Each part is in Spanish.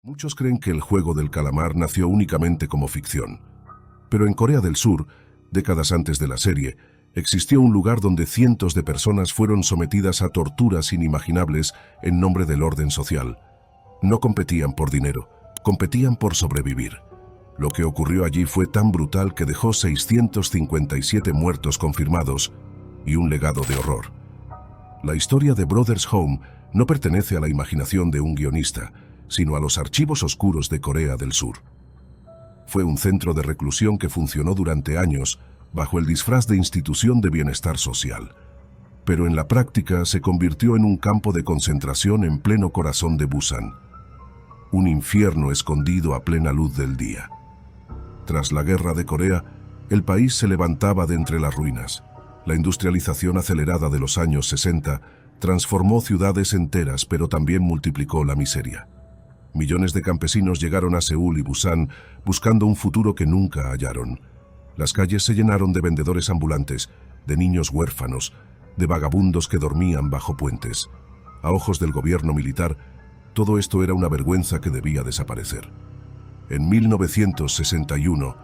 Muchos creen que el juego del calamar nació únicamente como ficción. Pero en Corea del Sur, décadas antes de la serie, existió un lugar donde cientos de personas fueron sometidas a torturas inimaginables en nombre del orden social. No competían por dinero, competían por sobrevivir. Lo que ocurrió allí fue tan brutal que dejó 657 muertos confirmados y un legado de horror. La historia de Brothers Home no pertenece a la imaginación de un guionista, sino a los archivos oscuros de Corea del Sur. Fue un centro de reclusión que funcionó durante años bajo el disfraz de institución de bienestar social. Pero en la práctica se convirtió en un campo de concentración en pleno corazón de Busan. Un infierno escondido a plena luz del día. Tras la Guerra de Corea, el país se levantaba de entre las ruinas. La industrialización acelerada de los años 60 transformó ciudades enteras, pero también multiplicó la miseria. Millones de campesinos llegaron a Seúl y Busan buscando un futuro que nunca hallaron. Las calles se llenaron de vendedores ambulantes, de niños huérfanos, de vagabundos que dormían bajo puentes. A ojos del gobierno militar, todo esto era una vergüenza que debía desaparecer. En 1961,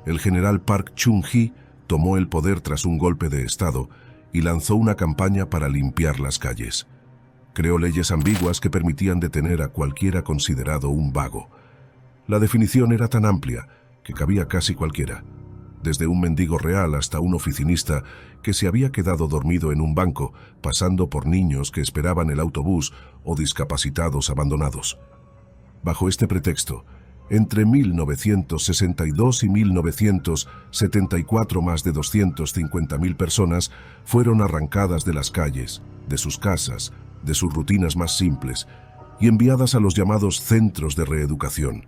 el general Park Chung-hee tomó el poder tras un golpe de Estado y lanzó una campaña para limpiar las calles. Creó leyes ambiguas que permitían detener a cualquiera considerado un vago. La definición era tan amplia que cabía casi cualquiera, desde un mendigo real hasta un oficinista que se había quedado dormido en un banco, pasando por niños que esperaban el autobús o discapacitados abandonados. Bajo este pretexto, entre 1962 y 1974 más de 250.000 personas fueron arrancadas de las calles, de sus casas, de sus rutinas más simples, y enviadas a los llamados centros de reeducación.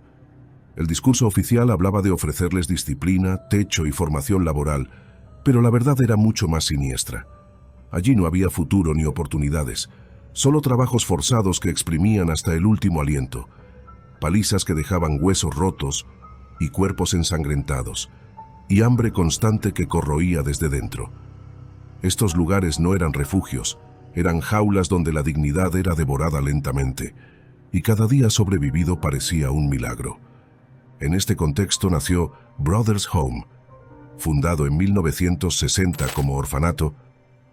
El discurso oficial hablaba de ofrecerles disciplina, techo y formación laboral, pero la verdad era mucho más siniestra. Allí no había futuro ni oportunidades, solo trabajos forzados que exprimían hasta el último aliento, palizas que dejaban huesos rotos y cuerpos ensangrentados, y hambre constante que corroía desde dentro. Estos lugares no eran refugios, eran jaulas donde la dignidad era devorada lentamente, y cada día sobrevivido parecía un milagro. En este contexto nació Brothers Home. Fundado en 1960 como orfanato,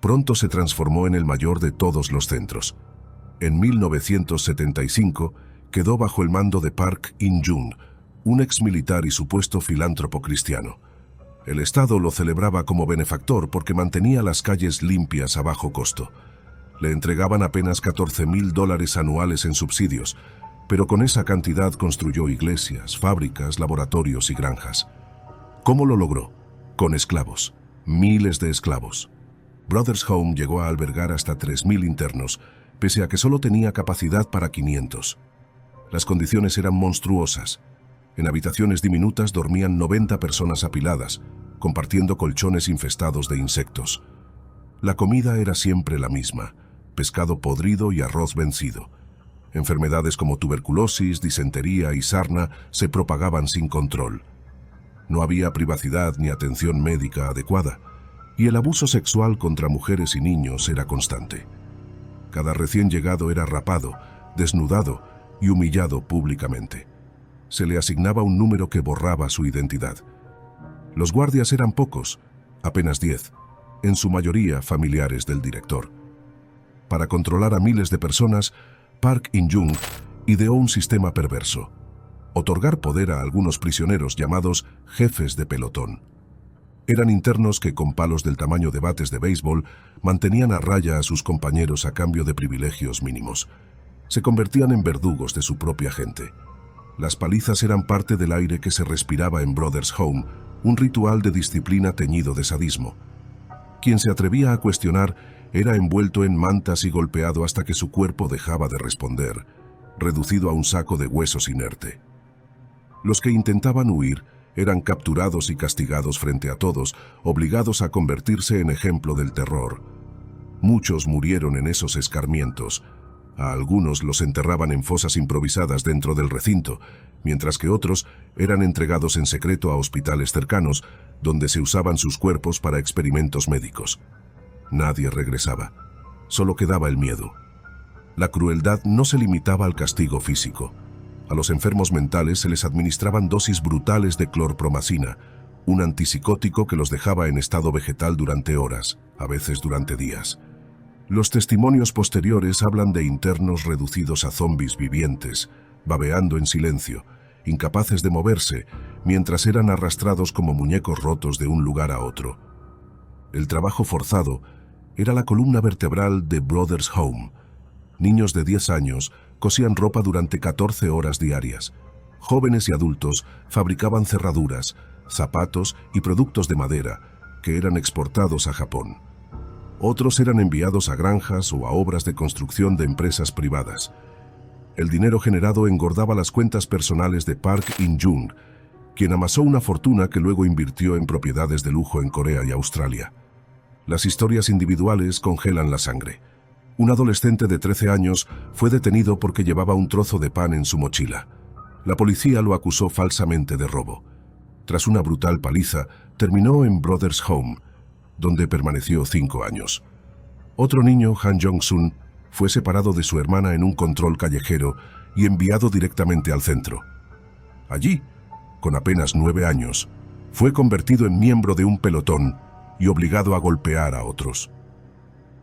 pronto se transformó en el mayor de todos los centros. En 1975 quedó bajo el mando de Park In-jung, un exmilitar y supuesto filántropo cristiano. El Estado lo celebraba como benefactor porque mantenía las calles limpias a bajo costo. Le entregaban apenas $14.000 anuales en subsidios, pero con esa cantidad construyó iglesias, fábricas, laboratorios y granjas. ¿Cómo lo logró? Con esclavos. Miles de esclavos. Brothers Home llegó a albergar hasta 3.000 internos, pese a que solo tenía capacidad para 500. Las condiciones eran monstruosas. En habitaciones diminutas dormían 90 personas apiladas, compartiendo colchones infestados de insectos. La comida era siempre la misma: pescado podrido y arroz vencido. Enfermedades como tuberculosis, disentería y sarna se propagaban sin control. No había privacidad ni atención médica adecuada, y el abuso sexual contra mujeres y niños era constante. Cada recién llegado era rapado, desnudado y humillado públicamente. Se le asignaba un número que borraba su identidad. Los guardias eran pocos, apenas 10, en su mayoría familiares del director. Para controlar a miles de personas, Park In-jung ideó un sistema perverso: otorgar poder a algunos prisioneros llamados jefes de pelotón. Eran internos que, con palos del tamaño de bates de béisbol, mantenían a raya a sus compañeros a cambio de privilegios mínimos. Se convertían en verdugos de su propia gente. Las palizas eran parte del aire que se respiraba en Brothers Home, un ritual de disciplina teñido de sadismo. Quien se atrevía a cuestionar era envuelto en mantas y golpeado hasta que su cuerpo dejaba de responder, reducido a un saco de huesos inerte. Los que intentaban huir eran capturados y castigados frente a todos, obligados a convertirse en ejemplo del terror. Muchos murieron en esos escarmientos. A algunos los enterraban en fosas improvisadas dentro del recinto, mientras que otros eran entregados en secreto a hospitales cercanos, donde se usaban sus cuerpos para experimentos médicos. Nadie regresaba. Solo quedaba el miedo. La crueldad no se limitaba al castigo físico. A los enfermos mentales se les administraban dosis brutales de clorpromazina, un antipsicótico que los dejaba en estado vegetal durante horas, a veces durante días. Los testimonios posteriores hablan de internos reducidos a zombis vivientes, babeando en silencio, incapaces de moverse, mientras eran arrastrados como muñecos rotos de un lugar a otro. El trabajo forzado era la columna vertebral de Brothers Home. Niños de 10 años cosían ropa durante 14 horas diarias. Jóvenes y adultos fabricaban cerraduras, zapatos y productos de madera que eran exportados a Japón. Otros eran enviados a granjas o a obras de construcción de empresas privadas. El dinero generado engordaba las cuentas personales de Park In-jung, quien amasó una fortuna que luego invirtió en propiedades de lujo en Corea y Australia. Las historias individuales congelan la sangre. Un adolescente de 13 años fue detenido porque llevaba un trozo de pan en su mochila. La policía lo acusó falsamente de robo. Tras una brutal paliza, terminó en Brothers Home, donde permaneció 5 años. Otro niño, Han Jong-sun, fue separado de su hermana en un control callejero y enviado directamente al centro. Allí, con apenas 9 años, fue convertido en miembro de un pelotón y obligado a golpear a otros.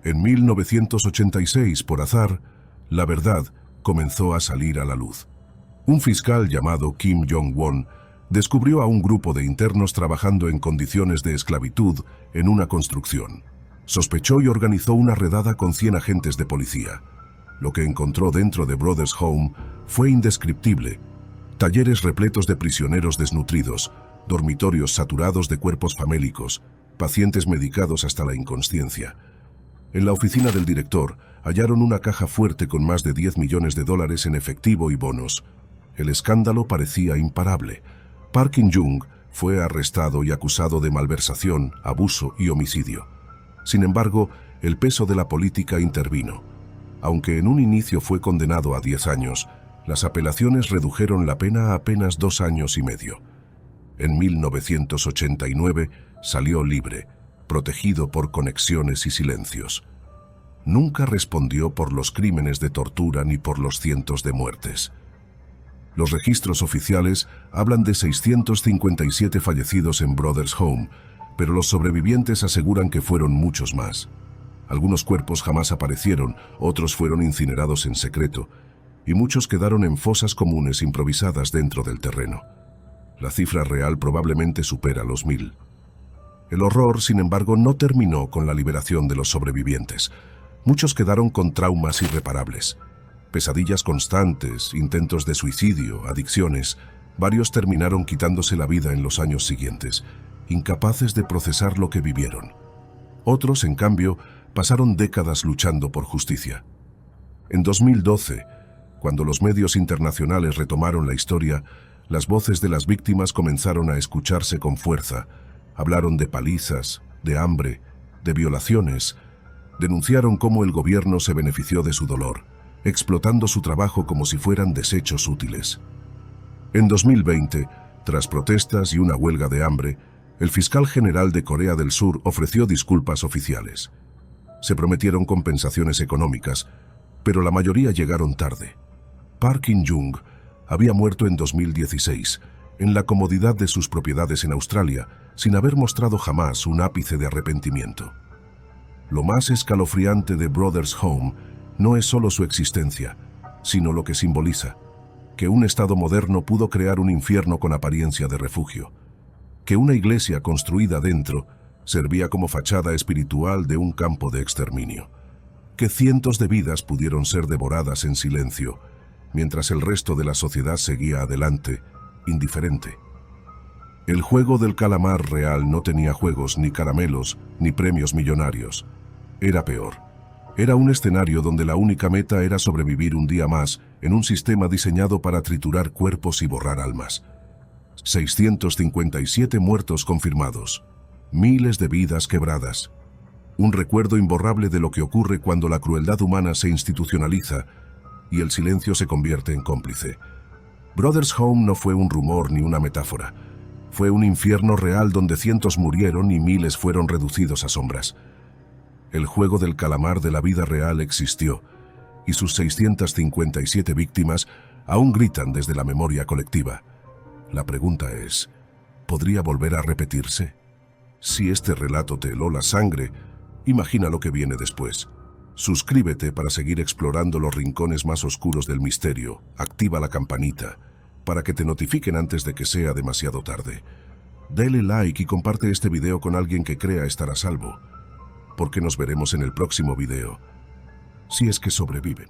En 1986, por azar, la verdad comenzó a salir a la luz. Un fiscal llamado Kim Jong-won descubrió a un grupo de internos trabajando en condiciones de esclavitud en una construcción. Sospechó y organizó una redada con 100 agentes de policía. Lo que encontró dentro de Brothers Home fue indescriptible. Talleres repletos de prisioneros desnutridos, dormitorios saturados de cuerpos famélicos, pacientes medicados hasta la inconsciencia. En la oficina del director hallaron una caja fuerte con más de $10 millones en efectivo y bonos. El escándalo parecía imparable. Park In-jung fue arrestado y acusado de malversación, abuso y homicidio. Sin embargo, el peso de la política intervino. Aunque en un inicio fue condenado a 10 años, las apelaciones redujeron la pena a apenas 2 años y medio. En 1989 salió libre, protegido por conexiones y silencios. Nunca respondió por los crímenes de tortura ni por los cientos de muertes. Los registros oficiales hablan de 657 fallecidos en Brothers Home, pero los sobrevivientes aseguran que fueron muchos más. Algunos cuerpos jamás aparecieron, otros fueron incinerados en secreto, y muchos quedaron en fosas comunes improvisadas dentro del terreno. La cifra real probablemente supera los 1000. El horror, sin embargo, no terminó con la liberación de los sobrevivientes. Muchos quedaron con traumas irreparables. Pesadillas constantes, intentos de suicidio, adicciones. Varios terminaron quitándose la vida en los años siguientes, incapaces de procesar lo que vivieron. Otros, en cambio, pasaron décadas luchando por justicia. En 2012, cuando los medios internacionales retomaron la historia, las voces de las víctimas comenzaron a escucharse con fuerza. Hablaron de palizas, de hambre, de violaciones. Denunciaron cómo el gobierno se benefició de su dolor, explotando su trabajo como si fueran desechos útiles. En 2020, tras protestas y una huelga de hambre, el fiscal general de Corea del Sur ofreció disculpas oficiales. Se prometieron compensaciones económicas, pero la mayoría llegaron tarde. Park In-jung había muerto en 2016, en la comodidad de sus propiedades en Australia, sin haber mostrado jamás un ápice de arrepentimiento. Lo más escalofriante de Brothers Home no es solo su existencia, sino lo que simboliza: que un Estado moderno pudo crear un infierno con apariencia de refugio, que una iglesia construida dentro servía como fachada espiritual de un campo de exterminio, que cientos de vidas pudieron ser devoradas en silencio, mientras el resto de la sociedad seguía adelante, indiferente. El juego del calamar real no tenía juegos, ni caramelos, ni premios millonarios. Era peor. Era un escenario donde la única meta era sobrevivir un día más en un sistema diseñado para triturar cuerpos y borrar almas. 657 muertos confirmados. Miles de vidas quebradas. Un recuerdo imborrable de lo que ocurre cuando la crueldad humana se institucionaliza y el silencio se convierte en cómplice. Brothers Home no fue un rumor ni una metáfora. Fue un infierno real donde cientos murieron y miles fueron reducidos a sombras. El juego del calamar de la vida real existió, y sus 657 víctimas aún gritan desde la memoria colectiva. La pregunta es, ¿podría volver a repetirse? Si este relato te heló la sangre, imagina lo que viene después. Suscríbete para seguir explorando los rincones más oscuros del misterio. Activa la campanita para que te notifiquen antes de que sea demasiado tarde. Dale like y comparte este video con alguien que crea estar a salvo, porque nos veremos en el próximo video, si es que sobreviven.